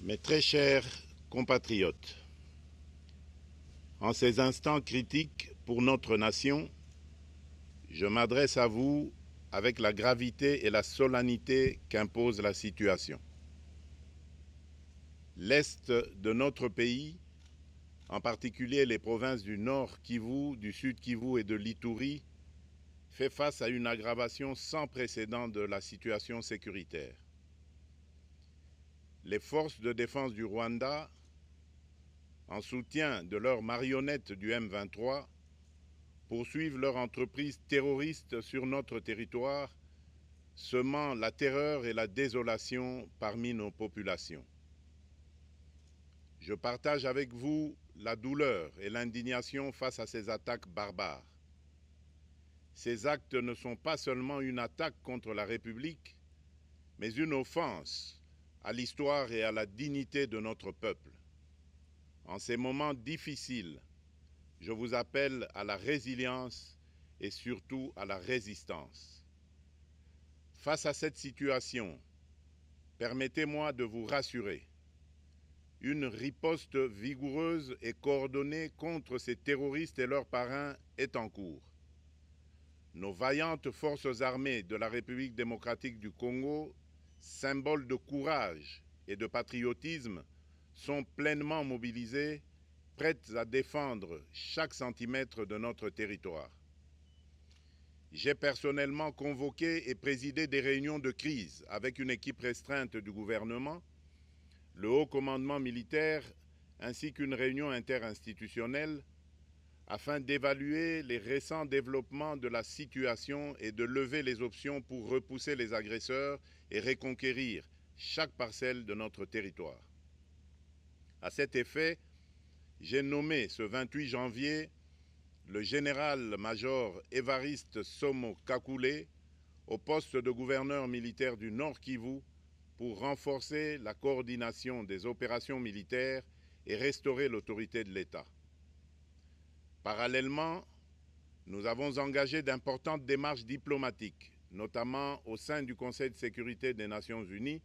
Mes très chers compatriotes, en ces instants critiques pour notre nation, je m'adresse à vous avec la gravité et la solennité qu'impose la situation. L'Est de notre pays, en particulier les provinces du Nord Kivu, du Sud Kivu et de l'Ituri, fait face à une aggravation sans précédent de la situation sécuritaire. Les forces de défense du Rwanda, en soutien de leurs marionnettes du M23, poursuivent leur entreprise terroriste sur notre territoire, semant la terreur et la désolation parmi nos populations. Je partage avec vous la douleur et l'indignation face à ces attaques barbares. Ces actes ne sont pas seulement une attaque contre la République, mais une offense à l'histoire et à la dignité de notre peuple. En ces moments difficiles, je vous appelle à la résilience et surtout à la résistance. Face à cette situation, permettez-moi de vous rassurer. Une riposte vigoureuse et coordonnée contre ces terroristes et leurs parrains est en cours. Nos vaillantes forces armées de la République démocratique du Congo, symboles de courage et de patriotisme, sont pleinement mobilisées, prêtes à défendre chaque centimètre de notre territoire. J'ai personnellement convoqué et présidé des réunions de crise avec une équipe restreinte du gouvernement, le haut commandement militaire ainsi qu'une réunion interinstitutionnelle afin d'évaluer les récents développements de la situation et de lever les options pour repousser les agresseurs et reconquérir chaque parcelle de notre territoire. À cet effet, j'ai nommé ce 28 janvier le général-major Évariste Somo Kakule au poste de gouverneur militaire du Nord Kivu pour renforcer la coordination des opérations militaires et restaurer l'autorité de l'État. Parallèlement, nous avons engagé d'importantes démarches diplomatiques, notamment au sein du Conseil de sécurité des Nations Unies,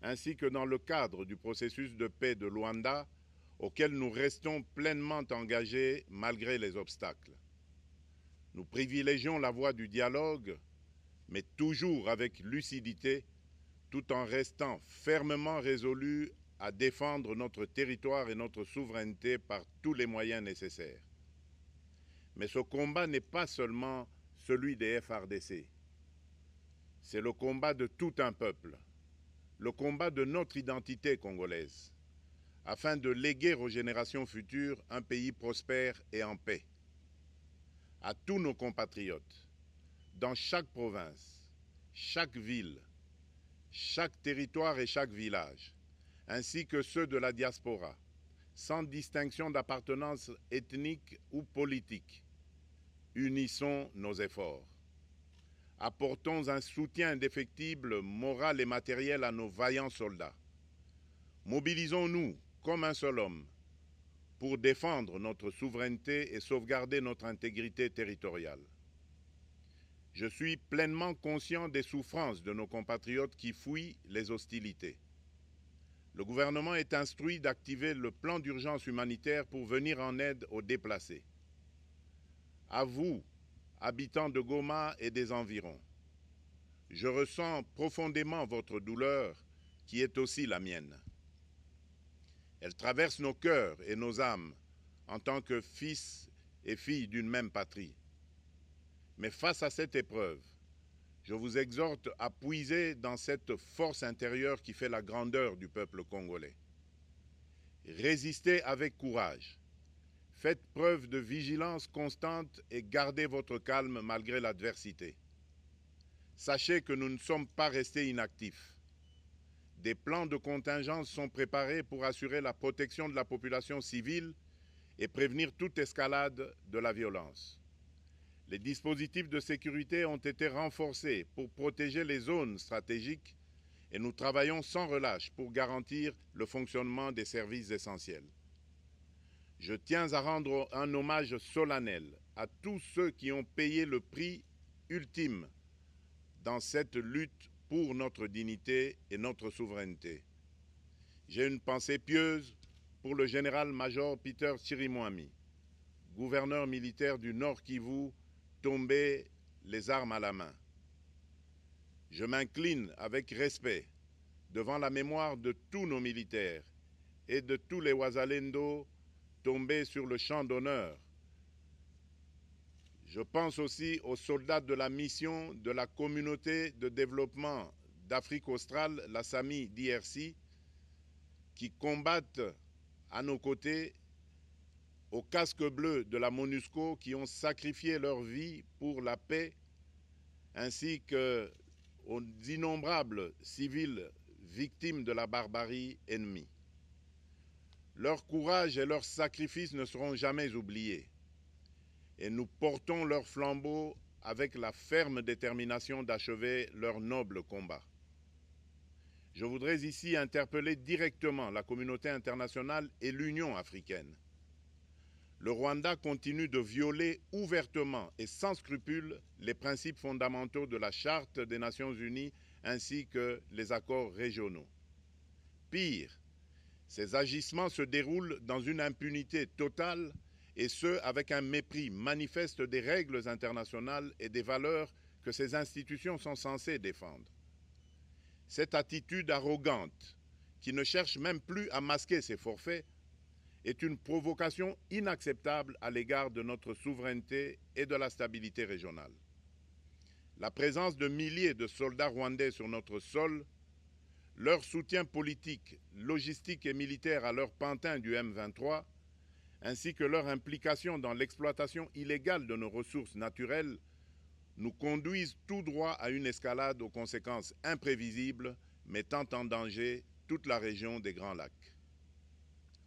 ainsi que dans le cadre du processus de paix de Luanda, auquel nous restons pleinement engagés malgré les obstacles. Nous privilégions la voie du dialogue, mais toujours avec lucidité, tout en restant fermement résolus à défendre notre territoire et notre souveraineté par tous les moyens nécessaires. Mais ce combat n'est pas seulement celui des FARDC. C'est le combat de tout un peuple, le combat de notre identité congolaise, afin de léguer aux générations futures un pays prospère et en paix. À tous nos compatriotes, dans chaque province, chaque ville, chaque territoire et chaque village, ainsi que ceux de la diaspora, sans distinction d'appartenance ethnique ou politique, unissons nos efforts. Apportons un soutien indéfectible, moral et matériel à nos vaillants soldats. Mobilisons-nous comme un seul homme pour défendre notre souveraineté et sauvegarder notre intégrité territoriale. Je suis pleinement conscient des souffrances de nos compatriotes qui fuient les hostilités. Le gouvernement est instruit d'activer le plan d'urgence humanitaire pour venir en aide aux déplacés. À vous, habitants de Goma et des environs, je ressens profondément votre douleur qui est aussi la mienne. Elle traverse nos cœurs et nos âmes en tant que fils et filles d'une même patrie. Mais face à cette épreuve, je vous exhorte à puiser dans cette force intérieure qui fait la grandeur du peuple congolais. Résistez avec courage. Faites preuve de vigilance constante et gardez votre calme malgré l'adversité. Sachez que nous ne sommes pas restés inactifs. Des plans de contingence sont préparés pour assurer la protection de la population civile et prévenir toute escalade de la violence. Les dispositifs de sécurité ont été renforcés pour protéger les zones stratégiques et nous travaillons sans relâche pour garantir le fonctionnement des services essentiels. Je tiens à rendre un hommage solennel à tous ceux qui ont payé le prix ultime dans cette lutte pour notre dignité et notre souveraineté. j'ai une pensée pieuse pour le général-major Peter Chirimwami, gouverneur militaire du Nord Kivu, tombé les armes à la main. Je m'incline avec respect devant la mémoire de tous nos militaires et de tous les Wazalendo tombés sur le champ d'honneur. Je pense aussi aux soldats de la mission de la communauté de développement d'Afrique australe, la SAMI DRC, qui combattent à nos côtés aux casques bleus de la MONUSCO, qui ont sacrifié leur vie pour la paix, ainsi qu'aux innombrables civils victimes de la barbarie ennemie. Leur courage et leur sacrifice ne seront jamais oubliés, et nous portons leur flambeau avec la ferme détermination d'achever leur noble combat. Je voudrais ici interpeller directement la communauté internationale et l'Union africaine. Le Rwanda continue de violer ouvertement et sans scrupule les principes fondamentaux de la Charte des Nations Unies ainsi que les accords régionaux. Pire, ces agissements se déroulent dans une impunité totale et ce, avec un mépris manifeste des règles internationales et des valeurs que ces institutions sont censées défendre. Cette attitude arrogante, qui ne cherche même plus à masquer ses forfaits, est une provocation inacceptable à l'égard de notre souveraineté et de la stabilité régionale. La présence de milliers de soldats rwandais sur notre sol, leur soutien politique, logistique et militaire à leur pantin du M23, ainsi que leur implication dans l'exploitation illégale de nos ressources naturelles, nous conduisent tout droit à une escalade aux conséquences imprévisibles, mettant en danger toute la région des Grands Lacs.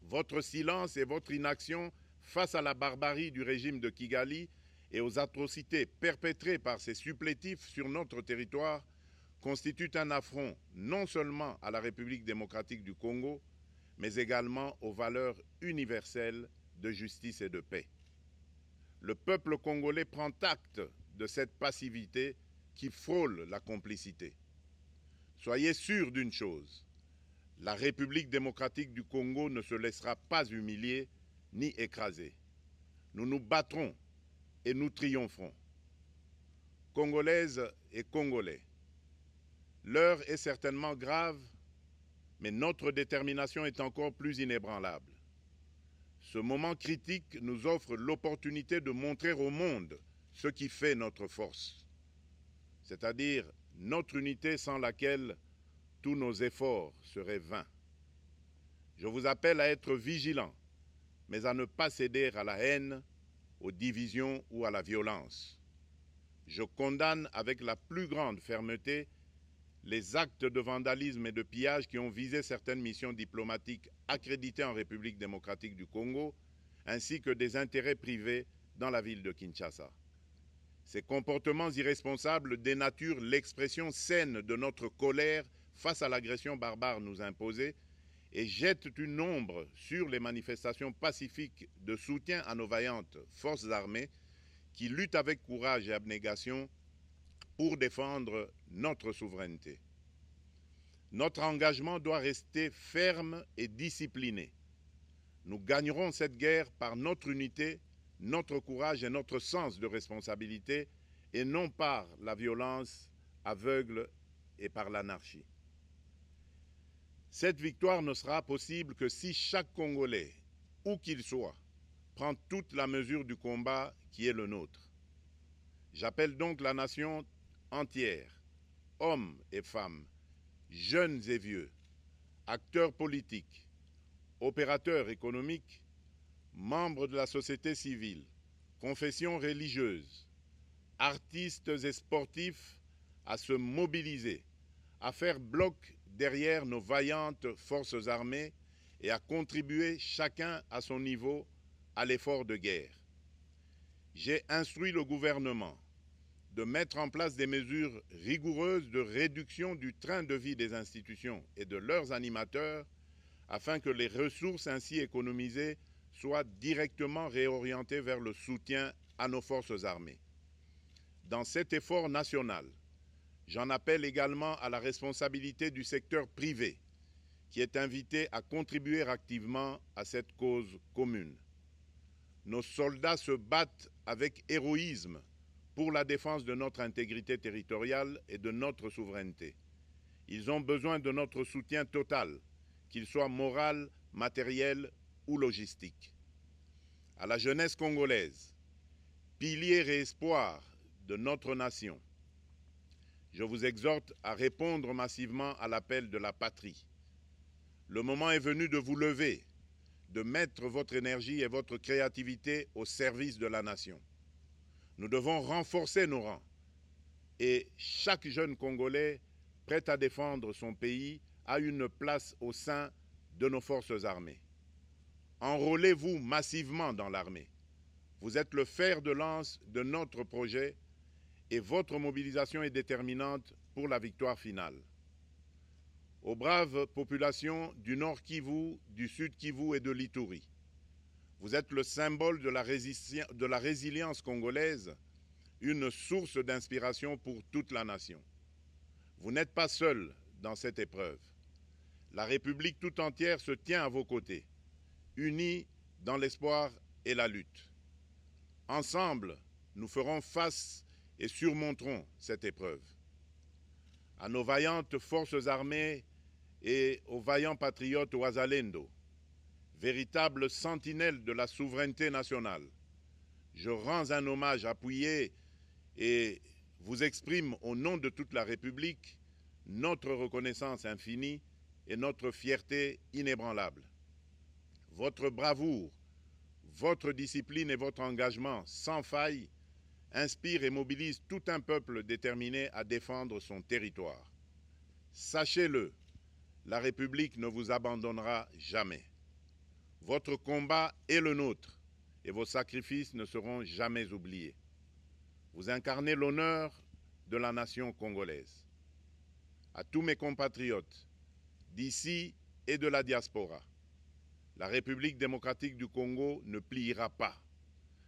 Votre silence et votre inaction face à la barbarie du régime de Kigali et aux atrocités perpétrées par ses supplétifs sur notre territoire constituent un affront non seulement à la République démocratique du Congo, mais également aux valeurs universelles de justice et de paix. Le peuple congolais prend acte de cette passivité qui frôle la complicité. Soyez sûrs d'une chose, la République démocratique du Congo ne se laissera pas humilier ni écraser. Nous nous battrons et nous triompherons. Congolaises et Congolais, l'heure est certainement grave, mais notre détermination est encore plus inébranlable. Ce moment critique nous offre l'opportunité de montrer au monde ce qui fait notre force, c'est-à-dire notre unité sans laquelle tous nos efforts seraient vains. Je vous appelle à être vigilants, mais à ne pas céder à la haine, aux divisions ou à la violence. Je condamne avec la plus grande fermeté les actes de vandalisme et de pillage qui ont visé certaines missions diplomatiques accréditées en République démocratique du Congo, ainsi que des intérêts privés dans la ville de Kinshasa. Ces comportements irresponsables dénaturent l'expression saine de notre colère face à l'agression barbare nous imposée et jettent une ombre sur les manifestations pacifiques de soutien à nos vaillantes forces armées qui luttent avec courage et abnégation pour défendre notre souveraineté. Notre engagement doit rester ferme et discipliné. Nous gagnerons cette guerre par notre unité, notre courage et notre sens de responsabilité, et non par la violence aveugle et par l'anarchie. Cette victoire ne sera possible que si chaque Congolais, où qu'il soit, prend toute la mesure du combat qui est le nôtre. J'appelle donc la nation entière, hommes et femmes, jeunes et vieux, acteurs politiques, opérateurs économiques, membres de la société civile, confessions religieuses, artistes et sportifs à se mobiliser, à faire bloc derrière nos vaillantes forces armées et à contribuer chacun à son niveau à l'effort de guerre. J'ai instruit le gouvernement de mettre en place des mesures rigoureuses de réduction du train de vie des institutions et de leurs animateurs afin que les ressources ainsi économisées soient directement réorientées vers le soutien à nos forces armées. Dans cet effort national, j'en appelle également à la responsabilité du secteur privé qui est invité à contribuer activement à cette cause commune. Nos soldats se battent avec héroïsme pour la défense de notre intégrité territoriale et de notre souveraineté. Ils ont besoin de notre soutien total, qu'il soit moral, matériel ou logistique. À la jeunesse congolaise, pilier et espoir de notre nation, je vous exhorte à répondre massivement à l'appel de la patrie. Le moment est venu de vous lever, de mettre votre énergie et votre créativité au service de la nation. Nous devons renforcer nos rangs et chaque jeune Congolais prêt à défendre son pays a une place au sein de nos forces armées. Enrôlez-vous massivement dans l'armée. Vous êtes le fer de lance de notre projet et votre mobilisation est déterminante pour la victoire finale. Aux braves populations du Nord Kivu, du Sud Kivu et de l'Ituri, vous êtes le symbole de la résilience congolaise, une source d'inspiration pour toute la nation. Vous n'êtes pas seuls dans cette épreuve. La République tout entière se tient à vos côtés, unis dans l'espoir et la lutte. Ensemble, nous ferons face et surmonterons cette épreuve. À nos vaillantes forces armées et aux vaillants patriotes Ouazalendo, véritables sentinelles de la souveraineté nationale, je rends un hommage appuyé et vous exprime au nom de toute la République notre reconnaissance infinie et notre fierté inébranlable. Votre bravoure, votre discipline et votre engagement sans faille inspirent et mobilisent tout un peuple déterminé à défendre son territoire. Sachez-le, la République ne vous abandonnera jamais. Votre combat est le nôtre et vos sacrifices ne seront jamais oubliés. Vous incarnez l'honneur de la nation congolaise. À tous mes compatriotes d'ici et de la diaspora, la République démocratique du Congo ne pliera pas.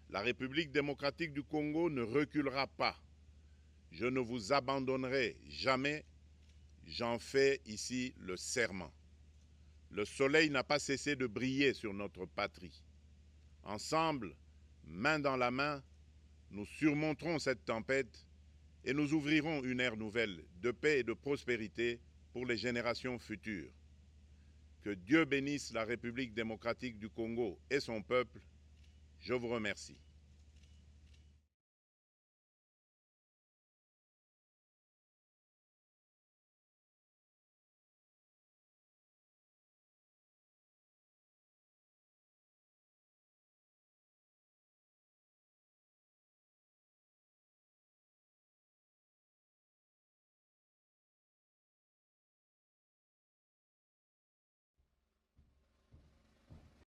La République démocratique du Congo ne reculera pas. Je ne vous abandonnerai jamais. J'en fais ici le serment. Le soleil n'a pas cessé de briller sur notre patrie. Ensemble, main dans la main, nous surmonterons cette tempête et nous ouvrirons une ère nouvelle de paix et de prospérité pour les générations futures. Que Dieu bénisse la République démocratique du Congo et son peuple. Je vous remercie.